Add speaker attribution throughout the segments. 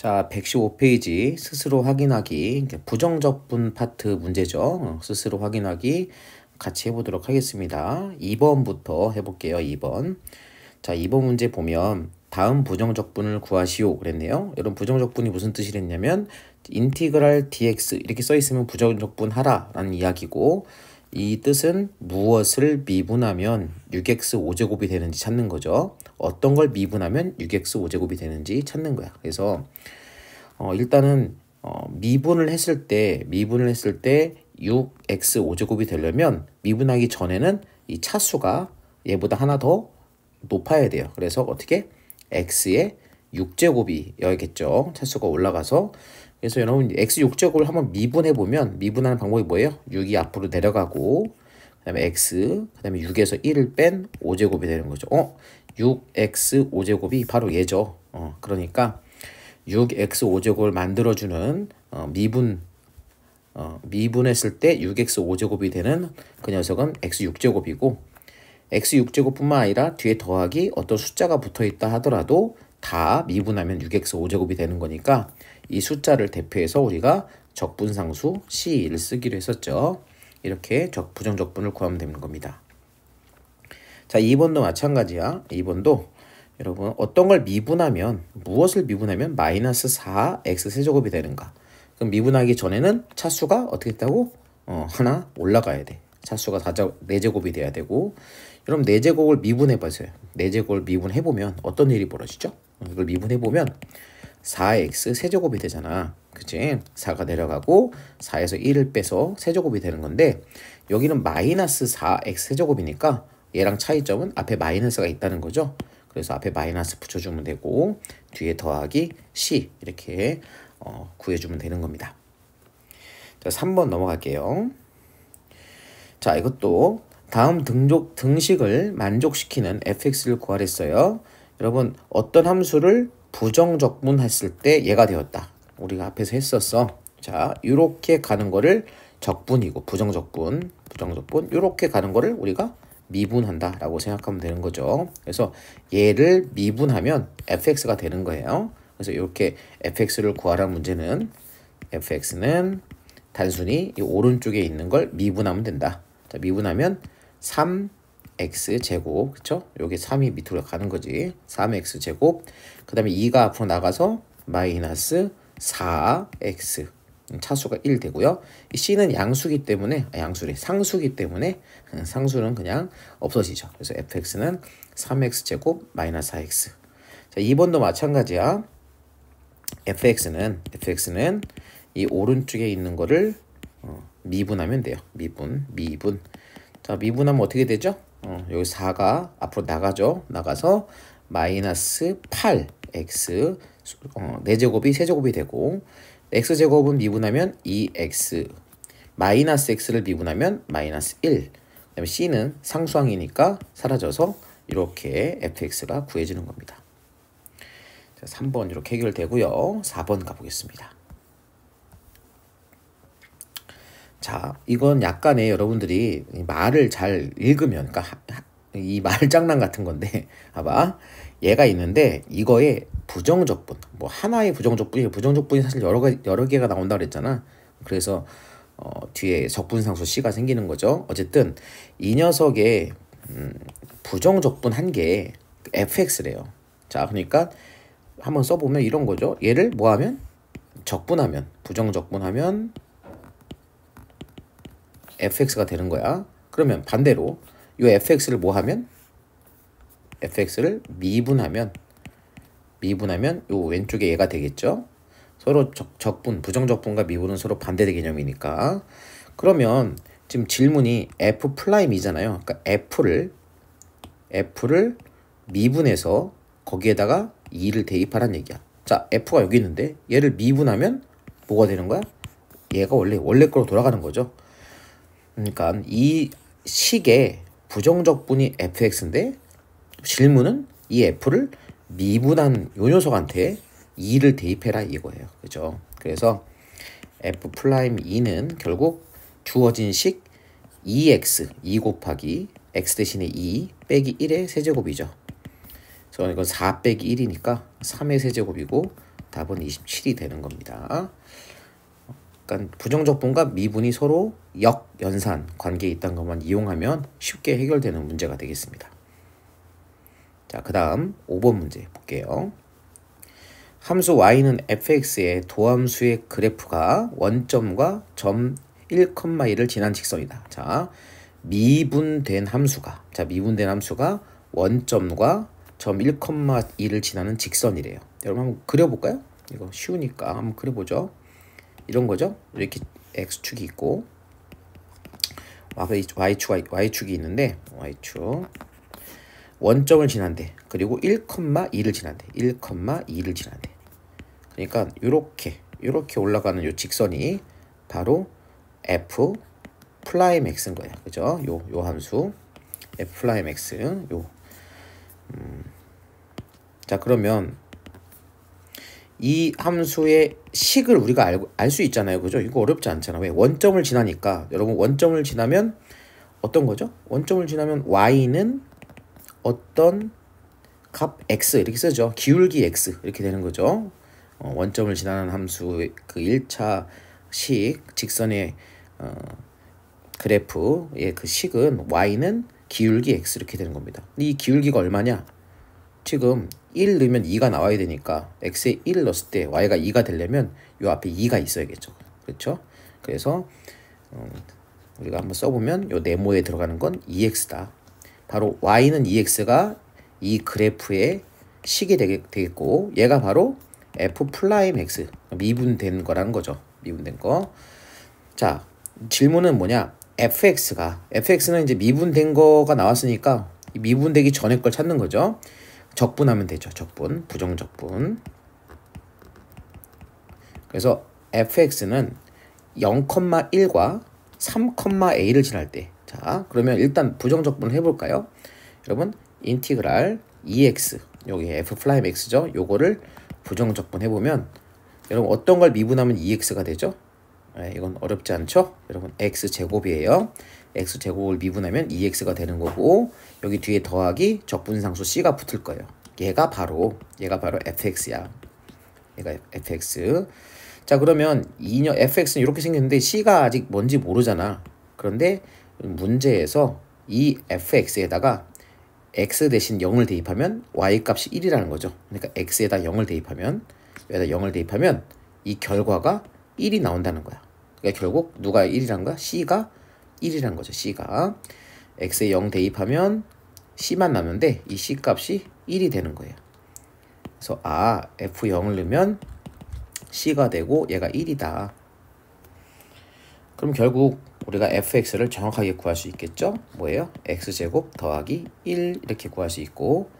Speaker 1: 자, 115페이지 스스로 확인하기 부정적분 파트 문제죠. 스스로 확인하기 같이 해보도록 하겠습니다. 2번부터 해볼게요. 2번. 자, 2번 문제 보면 다음 부정적분을 구하시오 그랬네요. 여러분 부정적분이 무슨 뜻이랬냐면 인티그랄 dx 이렇게 써있으면 부정적분 하라 라는 이야기고, 이 뜻은 무엇을 미분하면 6x 5제곱이 되는지 찾는 거죠. 어떤 걸 미분하면 6x 5제곱이 되는지 찾는 거야. 그래서 일단은 미분을 했을 때 6x 5제곱이 되려면 미분하기 전에는 이 차수가 얘보다 하나 더 높아야 돼요. 그래서 어떻게? x의 6제곱이어야겠죠. 차수가 올라가서. 그래서 여러분 x 6제곱을 한번 미분해 보면 미분하는 방법이 뭐예요? 6이 앞으로 내려가고 그 다음에 x 그 다음에 6에서 1을 뺀 5제곱이 되는 거죠. 6x 5제곱이 바로 얘죠. 그러니까 6x 5제곱을 만들어주는 미분했을 때 6x 5제곱이 되는 그 녀석은 x 6제곱이고, x 6제곱뿐만 아니라 뒤에 더하기 어떤 숫자가 붙어있다 하더라도 다 미분하면 6x 5제곱이 되는 거니까 이 숫자를 대표해서 우리가 적분상수 C1을 쓰기로 했었죠. 이렇게 부정적분을 구하면 되는 겁니다. 자, 2번도 마찬가지야. 2번도 여러분 어떤 걸 미분하면, 무엇을 미분하면 마이너스 4x 세제곱이 되는가. 그럼 미분하기 전에는 차수가 어떻게 했다고? 하나 올라가야 돼. 차수가 4제곱이 돼야 되고, 여러분 4제곱을 미분해보세요. 4제곱을 미분해보면 어떤 일이 벌어지죠? 이걸 미분해보면 4x 세제곱이 되잖아. 그치? 4가 내려가고 4에서 1을 빼서 세제곱이 되는 건데, 여기는 마이너스 4x 세제곱이니까 얘랑 차이점은 앞에 마이너스가 있다는 거죠. 그래서 앞에 마이너스 붙여주면 되고 뒤에 더하기 C 이렇게 구해주면 되는 겁니다. 자, 3번 넘어갈게요. 자, 이것도 다음 등식을 만족시키는 fx를 구하랬어요. 여러분 어떤 함수를 부정적분했을 때 얘가 되었다. 우리가 앞에서 했었어. 자, 이렇게 가는 거를 적분이고 부정적분 이렇게 가는 거를 우리가 미분한다 라고 생각하면 되는 거죠. 그래서 얘를 미분하면 fx가 되는 거예요. 그래서 이렇게 fx를 구하라는 문제는 fx는 단순히 이 오른쪽에 있는 걸 미분하면 된다. 자, 미분하면 3x 제곱, 그쵸? 여기 3이 밑으로 가는 거지. 3x 제곱, 그 다음에 2가 앞으로 나가서 마이너스 4x, 차수가 1 되고요. 이 C는 양수기 때문에, 상수기 때문에 상수는 그냥 없어지죠. 그래서 fx는 3x 제곱 마이너스 4x. 자, 2번도 마찬가지야. fx는 이 오른쪽에 있는 거를 미분하면 돼요. 미분. 자, 미분하면 어떻게 되죠? 여기 4가 앞으로 나가죠. 나가서 마이너스 8x 4제곱이 세제곱이 되고, x제곱은 미분하면 2x, 마이너스 x를 미분하면 마이너스 1, 그 다음에 c는 상수항이니까 사라져서 이렇게 fx가 구해지는 겁니다. 자, 3번 이렇게 해결되고요. 4번 가보겠습니다. 자, 이건 약간의 여러분들이 말을 잘 읽으면, 그러니까 이 말장난 같은 건데, 봐봐. 얘가 있는데 이거에 부정적분, 뭐 하나의 부정적분이 사실 여러 개가 나온다 그랬잖아. 그래서 뒤에 적분상수 C가 생기는 거죠. 어쨌든 이 녀석의 부정적분 한 개 fx래요. 자, 그러니까 한번 써보면 이런 거죠. 얘를 뭐 하면? 적분하면, 부정적분하면 fx가 되는 거야. 그러면 반대로 이 fx를 뭐 하면? fx를 미분하면 요 왼쪽에 얘가 되겠죠. 서로 부정적분과 미분은 서로 반대의 개념이니까. 그러면 지금 질문이 f'이잖아요. 그러니까 f를 미분해서 거기에다가 2를 대입하라는 얘기야. 자, f가 여기 있는데 얘를 미분하면 뭐가 되는 거야? 얘가 원래 거로 돌아가는 거죠. 그러니까 이 식의 부정적분이 fx인데 질문은 이 f를 미분한 요 녀석한테 2를 대입해라 이거예요. 그죠? 그래서 f'2는 결국 주어진 식 2x, 2 곱하기 x 대신에 2 빼기 1의 세제곱이죠. 그래서 이건 4 빼기 1이니까 3의 세제곱이고, 답은 27이 되는 겁니다. 그러니까 부정적분과 미분이 서로 역연산 관계에 있다는 것만 이용하면 쉽게 해결되는 문제가 되겠습니다. 자, 그 다음 5번 문제 볼게요. 함수 y는 fx의 도함수의 그래프가 원점과 점 1,1을 지난 직선이다. 자, 미분된 함수가 원점과 점 1,2를 지나는 직선이래요. 여러분 한번 그려볼까요? 이거 쉬우니까 한번 그려보죠. 이런 거죠. 이렇게 x축이 있고 y축이 있는데 y축 원점을 지난대. 그리고 1,2를 지난대. 1,2를 지난대. 그러니까 이렇게 올라가는 요 직선이 바로 f 플라임 x인 거예요. 그죠? 요 함수 f 플라임 x 자, 그러면 이 함수의 식을 우리가 알 수 있잖아요. 그죠? 이거 어렵지 않잖아. 왜? 원점을 지나니까. 여러분 원점을 지나면 어떤 거죠? 원점을 지나면 y는 어떤 값 x 이렇게 쓰죠. 기울기 x 이렇게 되는 거죠. 원점을 지나는 함수의 그 1차 식 직선의 그래프의 그 식은 y는 기울기 x 이렇게 되는 겁니다. 이 기울기가 얼마냐? 지금 1 넣으면 2가 나와야 되니까 x에 1을 넣었을 때 y가 2가 되려면 요 앞에 2가 있어야겠죠. 그렇죠? 그래서 우리가 한번 써보면 요 네모에 들어가는 건 2x다. 바로 y는 2x가 이 그래프의 식이 되겠고 얘가 바로 f 플라임 x 미분된 거라는 거죠. 미분된 거. 자, 질문은 뭐냐? fx는 이제 미분된 거가 나왔으니까 이 미분되기 전에 걸 찾는 거죠. 적분하면 되죠. 적분, 부정적분. 그래서 fx는 0,1과 3,a를 지날 때. 자, 그러면 일단 부정적분을 해볼까요? 여러분, 인티그랄 2x, 여기 f 플라임 x죠. 요거를 부정적분 해보면 여러분 어떤 걸 미분하면 2x가 되죠? 네, 이건 어렵지 않죠? 여러분 x제곱이에요. x제곱을 미분하면 2x가 되는 거고 여기 뒤에 더하기 적분상수 c가 붙을 거예요. 얘가 바로 fx야. 얘가 fx. 자, 그러면 fx는 이렇게 생겼는데 c가 아직 뭔지 모르잖아. 그런데 문제에서 이 fx에다가 x 대신 0을 대입하면 y 값이 1이라는 거죠. 그러니까 x에다 0을 대입하면 여기다 0을 대입하면 이 결과가 1이 나온다는 거야. 그러니까 결국 누가 1이란 거야? c가 1이란 거죠. c가 x에 0 대입하면 c만 남는데 이 c 값이 1이 되는 거예요. 그래서 f0을 넣으면 c가 되고 얘가 1이다. 그럼 결국 우리가 fx를 정확하게 구할 수 있겠죠? 뭐예요? x제곱 더하기 1 이렇게 구할 수 있고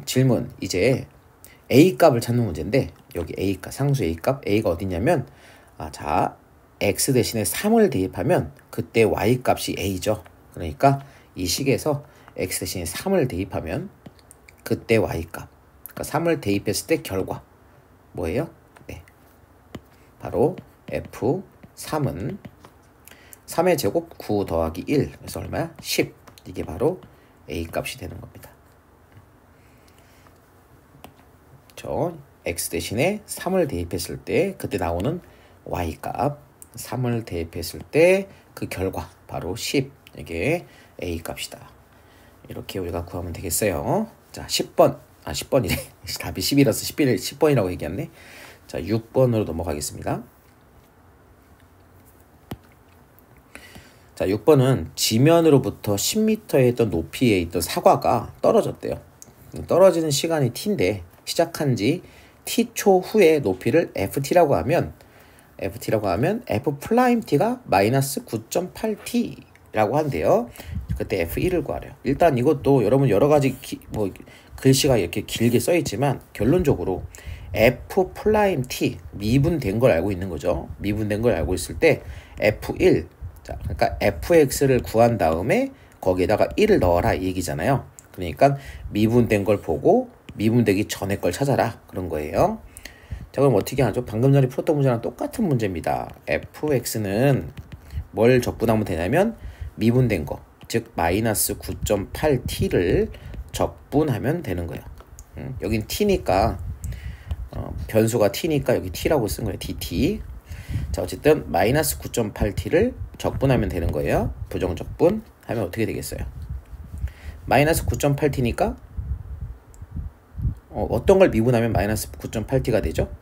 Speaker 1: 질문, 이제 a 값을 찾는 문제인데 여기 a 값, 상수 a 값, a가 어디냐면 자, x 대신에 3을 대입하면 그때 y 값이 a죠. 그러니까 이 식에서 x 대신에 3을 대입하면 그때 y 값, 그러니까 3을 대입했을 때 결과 뭐예요? 네, 바로 f3은 3의 제곱 9 더하기 1, 그래서 얼마야? 10. 이게 바로 a 값이 되는 겁니다. x 대신에 3을 대입했을 때 그때 나오는 y 값, 3을 대입했을 때 그 결과 바로 10. 이게 a 값이다. 이렇게 우리가 구하면 되겠어요. 자, 10번. 10번이래. 답이 10이라서 10번이라고 얘기했네. 자, 6번으로 넘어가겠습니다. 자, 6번은 지면으로부터 10m에 있던 높이에 있던 사과가 떨어졌대요. 떨어지는 시간이 t인데 시작한 지 t초 후에 높이를 ft라고 하면 f 플라임 t가 마이너스 9.8t라고 한대요. 그때 f1을 구하래요. 일단 이것도 여러분 여러 가지 글씨가 이렇게 길게 써 있지만 결론적으로 f 플라임 t 미분된 걸 알고 있는 거죠. 미분된 걸 알고 있을 때 f1, 자, 그러니까 fx를 구한 다음에 거기에다가 1을 넣어라 이 얘기잖아요. 그러니까 미분된 걸 보고 미분되기 전에 걸 찾아라 그런 거예요. 자, 그럼 어떻게 하죠? 방금 전에 풀었던 문제랑 똑같은 문제입니다. fx는 뭘 적분하면 되냐면 미분된 거, 즉 마이너스 9.8t를 적분하면 되는 거예요. 여긴 t니까 변수가 t니까 여기 t라고 쓴 거예요. dt. 자, 어쨌든 마이너스 9.8t를 적분하면 되는 거예요. 부정적분 하면 어떻게 되겠어요? 마이너스 9.8t니까 어떤 걸 미분하면 마이너스 9.8t가 되죠?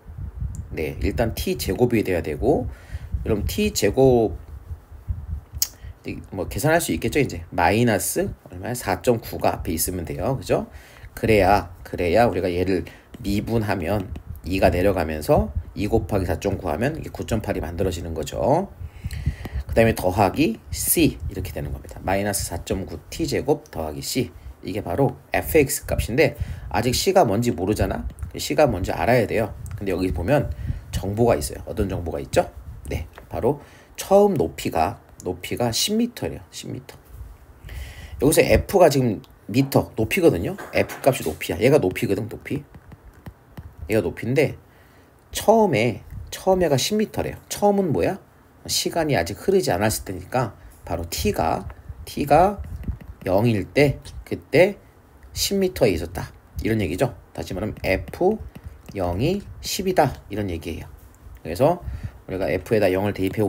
Speaker 1: 네, 일단 t제곱이 돼야 되고, 그럼 t제곱 뭐 계산할 수 있겠죠? 이제 마이너스 얼마야? 4.9가 앞에 있으면 돼요. 그죠? 그래야 우리가 얘를 미분하면 2가 내려가면서 2 곱하기 4.9 하면 이게 9.8이 만들어지는 거죠. 그 다음에 더하기 c 이렇게 되는 겁니다. 마이너스 4.9t제곱 더하기 c, 이게 바로 fx 값인데 아직 c가 뭔지 모르잖아. c가 뭔지 알아야 돼요. 근데 여기 보면 정보가 있어요. 어떤 정보가 있죠? 네, 바로 처음 높이가 10m예요. 10m. 여기서 f가 지금 미터 높이거든요. f 값이 높이야. 얘가 높이거든. 높이. 얘가 높이인데 처음에가 10m래요. 처음은 뭐야? 시간이 아직 흐르지 않았을 때니까 바로 t가 0일 때 그때 10m에 있었다. 이런 얘기죠. 다시 말하면 f0이 10이다. 이런 얘기예요. 그래서 우리가 f에다 0을 대입해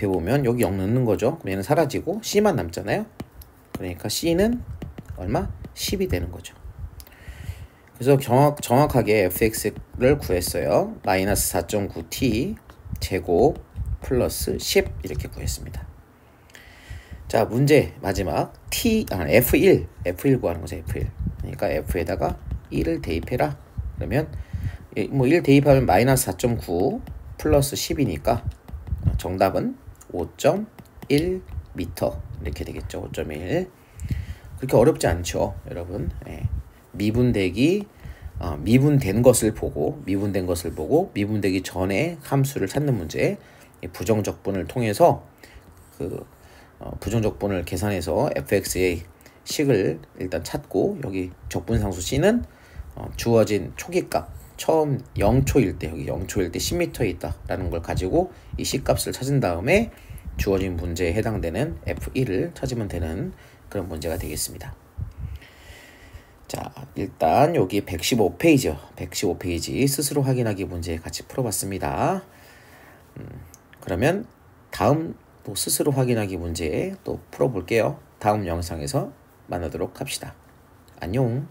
Speaker 1: 보면 여기 0 넣는 거죠. 그럼 얘는 사라지고 c만 남잖아요. 그러니까 c는 얼마? 10이 되는 거죠. 그래서 정확하게 fx를 구했어요. 마이너스 4.9t 제곱 플러스 10 이렇게 구했습니다. 자, 문제 마지막 f1 구하는 거죠. f1. 그러니까 f에다가 1을 대입해라. 그러면 뭐 1 대입하면 마이너스 4.9 플러스 10이니까 정답은 5.1m 이렇게 되겠죠. 5.1. 그렇게 어렵지 않죠, 여러분. 예. 미분된 것을 보고 미분되기 전에 함수를 찾는 문제. 부정적분을 통해서 부정적분을 계산해서 fx의 식을 일단 찾고, 여기 적분상수 c는 주어진 초기값 처음 0초일 때, 여기 0초일 때 10m에 있다라는 걸 가지고 이 c값을 찾은 다음에 주어진 문제에 해당되는 f1을 찾으면 되는 그런 문제가 되겠습니다. 자, 일단 여기 115페이지요. 115페이지 스스로 확인하기 문제 같이 풀어봤습니다. 그러면 다음 또 스스로 확인하기 문제 또 풀어볼게요. 다음 영상에서 만나도록 합시다. 안녕.